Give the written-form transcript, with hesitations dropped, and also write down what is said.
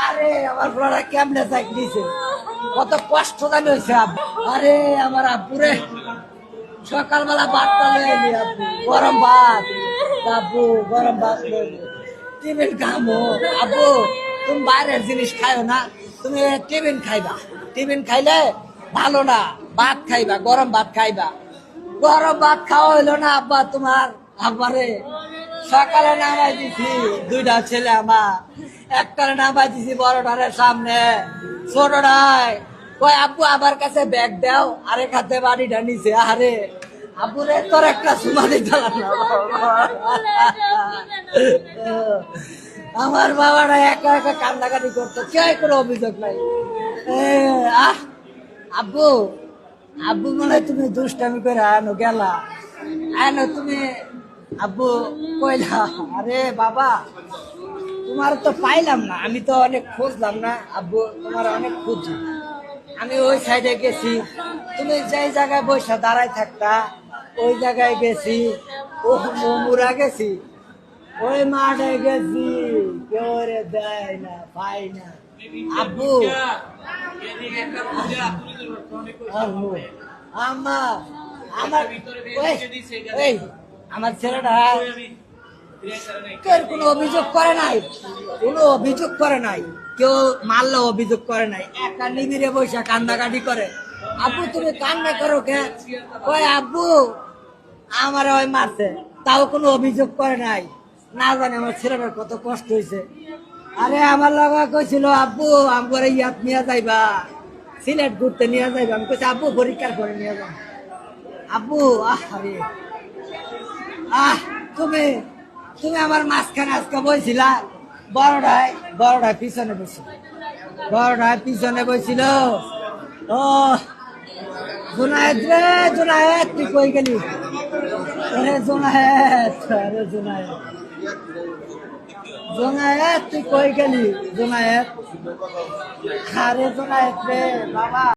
আরে আমার বড়রা কেমনে চাকরি দিছে, কত কষ্ট জানি হয়েছে আব্বু। আরে আমার আব্বুরে সকালবেলা ভাতটা লয়ে এলি আব্বু, গরম ভাত। আব্বু গরম ভাত লয়ে এলি। টিফিন খামো আব্বু, তুমি বাইরের জিনিস খাইও না, তুমি টিফিন খাইবা। টিফিন খাইলে ভালো না, ভাত খাইবা, গরম ভাত খাইবা। গরম ভাত খাওয়া হইলো না আব্বা তোমার। আব্বারে সকালে নামাই দিছি দুইটা ছেলে আমার, একটারে নামাই দিছি বড়টারের সামনে, ছোটটায় কই আব্বু আমার কাছে ব্যাগ দাও, আরেক হাতে বাড়িটা নিছে। আরে আব্বুরে তোর একটা সুমা দিতে না। আমার বাবারা একা একা কান্নাকাটি করতো, কেউ কোনো অভিযোগ নাই। আহ আব্বু, আব্বু মনে হয় তুমি দুষ্টামি করে আনো গেলা, আনো তুমি। আব্বু কইলা আরে বাবা তোমার তো পাইলাম না, আমি তো অনেক খুঁজলাম না আব্বু, তোমার অনেক খুঁজি। আমি ওই সাইডে গেছি, তুমি যেই জায়গায় বসে দাঁড়াই থাকতা ওই জায়গায় গেছি, ও মুরা গেছি, ওই মাঠে গেছি, কেউ রে দেয় না, পাই না। আব্বু আব্বু আমার আমার এই আমার ছেলেটা কেউ কোনো অভিযোগ করে নাই, কোনো অভিযোগ করে নাই, কেউ মারলে অভিযোগ করে নাই, একা নিবিড়ে বসে কান্নাকাটি করে। আব্বু তুমি কান্না করো কে? ওই আব্বু আমার ওই মারছে, তাও কোনো অভিযোগ করে নাই। না জানি আমার ছেলেটার কত কষ্ট হয়েছে। আরে আমার লাগা কইছিল আব্বু আমার ইয়াত নিয়ে যাইবা, সিলেট ঘুরতে নিয়ে যাইবা। আমি কইছি আব্বু পরীক্ষার করে নিয়ে যাবো। আব্বু আরে তুমি তুমি আমার মাঝখানে আজকে বইছিলা, বড়টায় পিছনে বসছিল, বড়টায় পিছনে বইছিল। ও জুনায়েদ রে, জুনায়েদ তুই কই গেলি? আরে জুনায়েদ, আরে জুনায়েদ, জুনায়েদ তুই কই গেলি? জুনায়েদ, আরে জুনায়েদ রে বাবা।